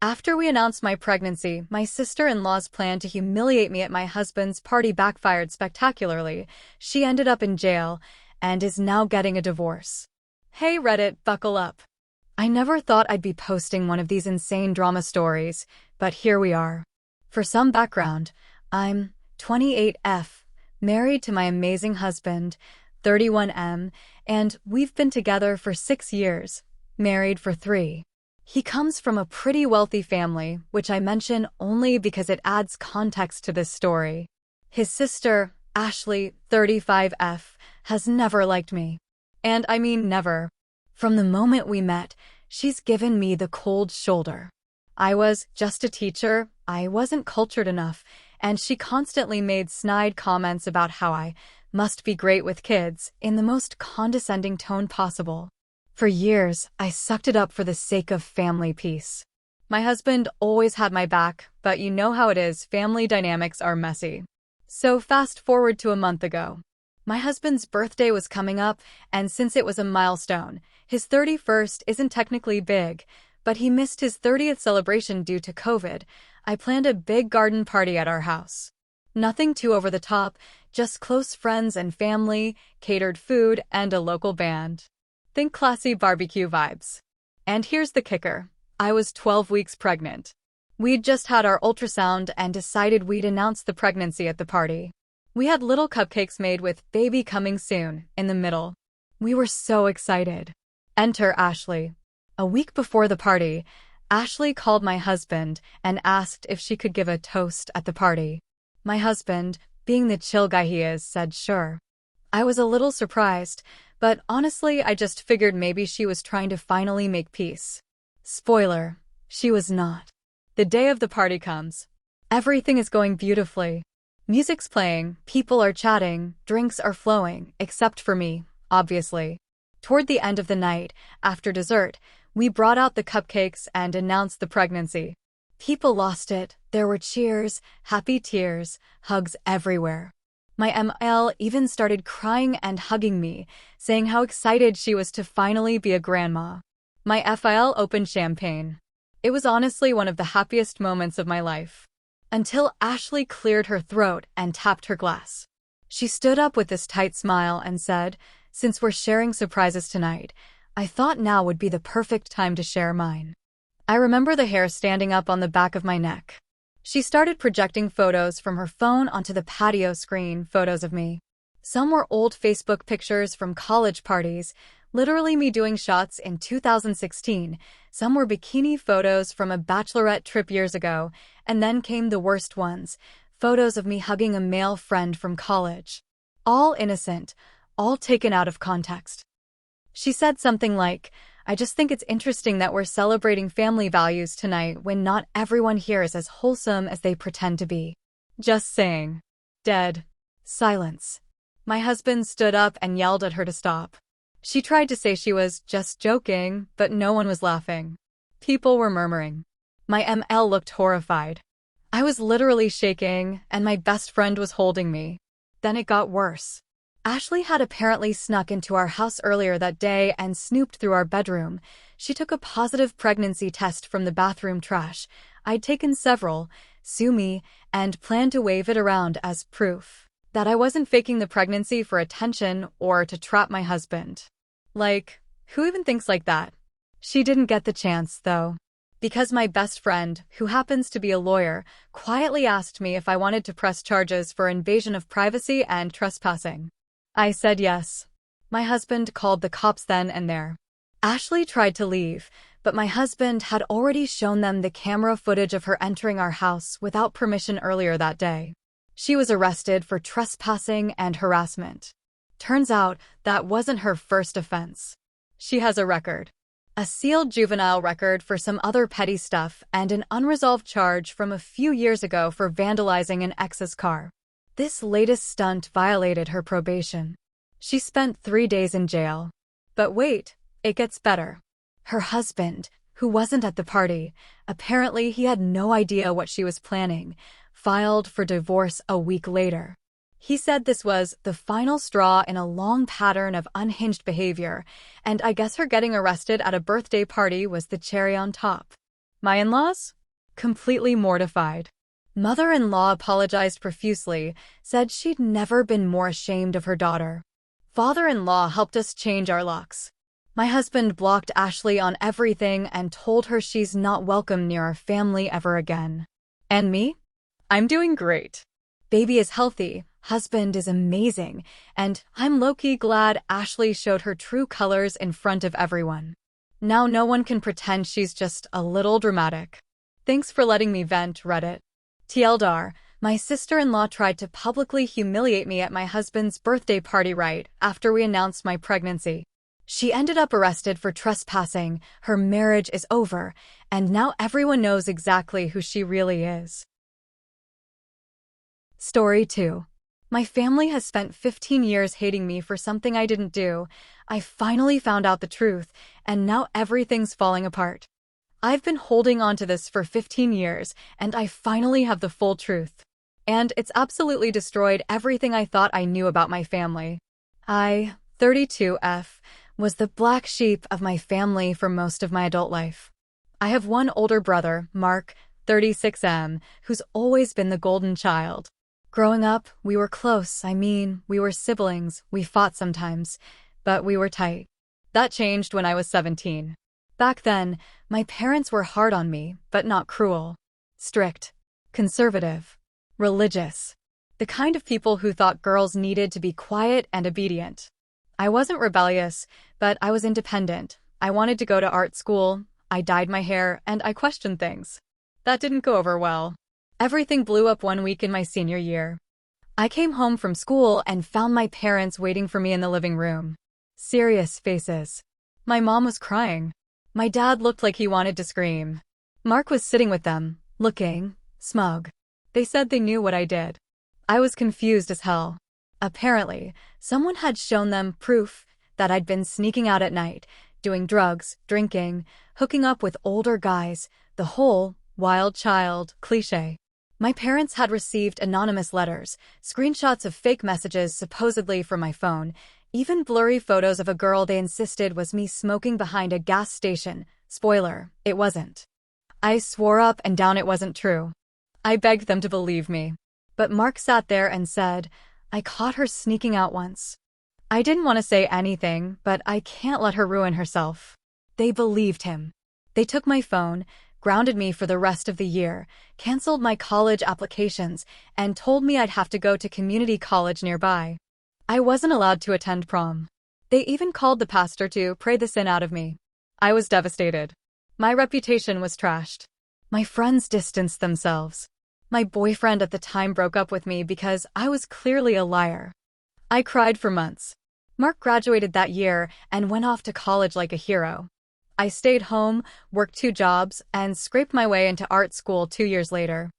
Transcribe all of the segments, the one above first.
After we announced my pregnancy, my sister-in-law's plan to humiliate me at my husband's party backfired spectacularly. She ended up in jail and is now getting a divorce. Hey Reddit, buckle up. I never thought I'd be posting one of these insane drama stories, but here we are. For some background, I'm 28F, married to my amazing husband, 31M, and we've been together for 6 years, married for 3. He comes from a pretty wealthy family, which I mention only because it adds context to this story. His sister, Ashley, 35F, has never liked me. And I mean never. From the moment we met, she's given me the cold shoulder. I was just a teacher, I wasn't cultured enough, and she constantly made snide comments about how I must be great with kids in the most condescending tone possible. For years, I sucked it up for the sake of family peace. My husband always had my back, but you know how it is, family dynamics are messy. So fast forward to a month ago. My husband's birthday was coming up, and since it was a milestone, his 31st isn't technically big, but he missed his 30th celebration due to COVID. I planned a big garden party at our house. Nothing too over the top, just close friends and family, catered food, and a local band. Think classy barbecue vibes. And here's the kicker. I was 12 weeks pregnant. We'd just had our ultrasound and decided we'd announce the pregnancy at the party. We had little cupcakes made with "baby coming soon" in the middle. We were so excited. Enter Ashley. A week before the party, Ashley called my husband and asked if she could give a toast at the party. My husband, being the chill guy he is, said sure. I was a little surprised, but honestly I just figured maybe she was trying to finally make peace. Spoiler, she was not. The day of the party comes. Everything is going beautifully. Music's playing, people are chatting, drinks are flowing, except for me, obviously. Toward the end of the night, after dessert, we brought out the cupcakes and announced the pregnancy. People lost it, there were cheers, happy tears, hugs everywhere. My ML even started crying and hugging me, saying how excited she was to finally be a grandma. My FIL opened champagne. It was honestly one of the happiest moments of my life. Until Ashley cleared her throat and tapped her glass. She stood up with this tight smile and said, "Since we're sharing surprises tonight, I thought now would be the perfect time to share mine." I remember the hair standing up on the back of my neck. She started projecting photos from her phone onto the patio screen, photos of me. Some were old Facebook pictures from college parties, literally me doing shots in 2016. Some were bikini photos from a bachelorette trip years ago, and then came the worst ones, photos of me hugging a male friend from college. All innocent, all taken out of context. She said something like, "I just think it's interesting that we're celebrating family values tonight when not everyone here is as wholesome as they pretend to be." Just saying. Dead. Silence. My husband stood up and yelled at her to stop. She tried to say she was just joking, but no one was laughing. People were murmuring. My ML looked horrified. I was literally shaking, and my best friend was holding me. Then it got worse. Ashley had apparently snuck into our house earlier that day and snooped through our bedroom. She took a positive pregnancy test from the bathroom trash. I'd taken several, sue me, and planned to wave it around as proof that I wasn't faking the pregnancy for attention or to trap my husband. Like, who even thinks like that? She didn't get the chance, though. Because my best friend, who happens to be a lawyer, quietly asked me if I wanted to press charges for invasion of privacy and trespassing. I said yes. My husband called the cops then and there. Ashley tried to leave, but my husband had already shown them the camera footage of her entering our house without permission earlier that day. She was arrested for trespassing and harassment. Turns out that wasn't her first offense. She has a record. A sealed juvenile record for some other petty stuff and an unresolved charge from a few years ago for vandalizing an ex's car. This latest stunt violated her probation. She spent 3 days in jail. But wait, it gets better. Her husband, who wasn't at the party, apparently he had no idea what she was planning, filed for divorce a week later. He said this was the final straw in a long pattern of unhinged behavior, and I guess her getting arrested at a birthday party was the cherry on top. My in-laws? Completely mortified. Mother-in-law apologized profusely, said she'd never been more ashamed of her daughter. Father-in-law helped us change our locks. My husband blocked Ashley on everything and told her she's not welcome near our family ever again. And me? I'm doing great. Baby is healthy, husband is amazing, and I'm low-key glad Ashley showed her true colors in front of everyone. Now no one can pretend she's just a little dramatic. Thanks for letting me vent, Reddit. TLDR, my sister-in-law tried to publicly humiliate me at my husband's birthday party right after we announced my pregnancy. She ended up arrested for trespassing, her marriage is over, and now everyone knows exactly who she really is. Story 2. My family has spent 15 years hating me for something I didn't do. I finally found out the truth, and now everything's falling apart. I've been holding on to this for 15 years, and I finally have the full truth. And it's absolutely destroyed everything I thought I knew about my family. I, 32F, was the black sheep of my family for most of my adult life. I have one older brother, Mark, 36M, who's always been the golden child. Growing up, we were close. We were siblings, we fought sometimes, but we were tight. That changed when I was 17. Back then, my parents were hard on me, but not cruel. Strict, conservative, religious. The kind of people who thought girls needed to be quiet and obedient. I wasn't rebellious, but I was independent. I wanted to go to art school, I dyed my hair, and I questioned things. That didn't go over well. Everything blew up one week in my senior year. I came home from school and found my parents waiting for me in the living room. Serious faces. My mom was crying. My dad looked like he wanted to scream. Mark was sitting with them, looking smug. They said they knew what I did. I was confused as hell. Apparently, someone had shown them proof that I'd been sneaking out at night, doing drugs, drinking, hooking up with older guys, the whole wild child cliché. My parents had received anonymous letters, screenshots of fake messages supposedly from my phone, even blurry photos of a girl they insisted was me smoking behind a gas station. Spoiler, it wasn't. I swore up and down it wasn't true. I begged them to believe me. But Mark sat there and said, I caught her sneaking out once. I didn't want to say anything, but I can't let her ruin herself. They believed him. They took my phone, grounded me for the rest of the year, canceled my college applications, and told me I'd have to go to community college nearby. I wasn't allowed to attend prom. They even called the pastor to pray the sin out of me. I was devastated. My reputation was trashed. My friends distanced themselves. My boyfriend at the time broke up with me because I was clearly a liar. I cried for months. Mark graduated that year and went off to college like a hero. I stayed home, worked 2 jobs, and scraped my way into art school 2 years later.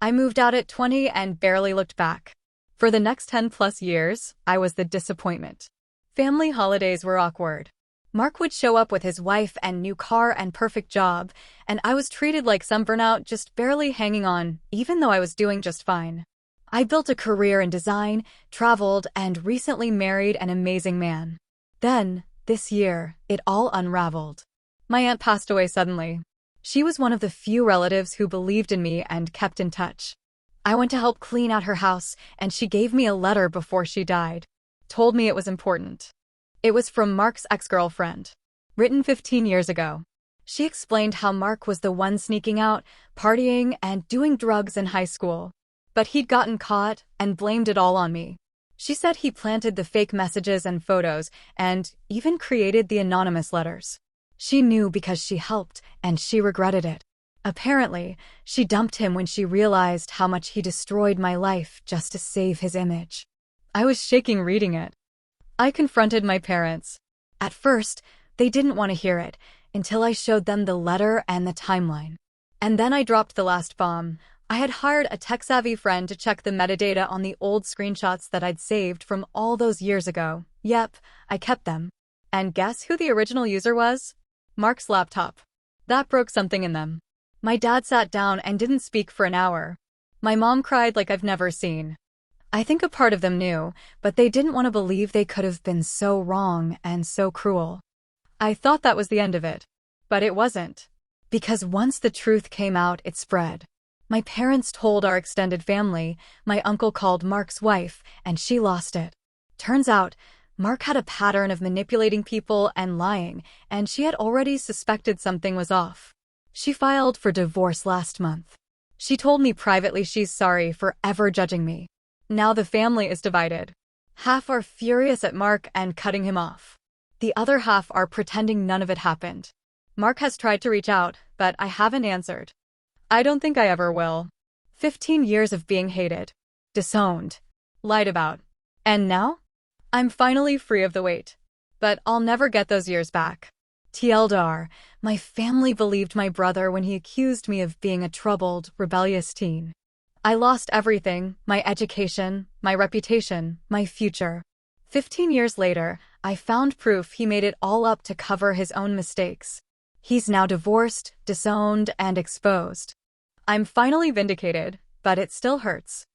I moved out at 20 and barely looked back. For the next 10+ years, I was the disappointment. Family holidays were awkward. Mark would show up with his wife and new car and perfect job, and I was treated like some burnout just barely hanging on, even though I was doing just fine. I built a career in design, traveled, and recently married an amazing man. Then, this year, it all unraveled. My aunt passed away suddenly. She was one of the few relatives who believed in me and kept in touch. I went to help clean out her house, and she gave me a letter before she died. Told me it was important. It was from Mark's ex-girlfriend. Written 15 years ago. She explained how Mark was the one sneaking out, partying, and doing drugs in high school. But he'd gotten caught and blamed it all on me. She said he planted the fake messages and photos, and even created the anonymous letters. She knew because she helped, and she regretted it. Apparently, she dumped him when she realized how much he destroyed my life just to save his image. I was shaking reading it. I confronted my parents. At first, they didn't want to hear it, until I showed them the letter and the timeline. And then I dropped the last bomb. I had hired a tech-savvy friend to check the metadata on the old screenshots that I'd saved from all those years ago. Yep, I kept them. And guess who the original user was? Mark's laptop. That broke something in them. My dad sat down and didn't speak for an hour. My mom cried like I've never seen. I think a part of them knew, but they didn't want to believe they could have been so wrong and so cruel. I thought that was the end of it. But it wasn't. Because once the truth came out, it spread. My parents told our extended family, my uncle called Mark's wife, and she lost it. Turns out, Mark had a pattern of manipulating people and lying, and she had already suspected something was off. She filed for divorce last month. She told me privately she's sorry for ever judging me. Now the family is divided. Half are furious at Mark and cutting him off. The other half are pretending none of it happened. Mark has tried to reach out, but I haven't answered. I don't think I ever will. 15 years of being hated, disowned, lied about. And now? I'm finally free of the weight. But I'll never get those years back. TLDR, my family believed my brother when he accused me of being a troubled, rebellious teen. I lost everything, my education, my reputation, my future. 15 years later, I found proof he made it all up to cover his own mistakes. He's now divorced, disowned, and exposed. I'm finally vindicated, but it still hurts.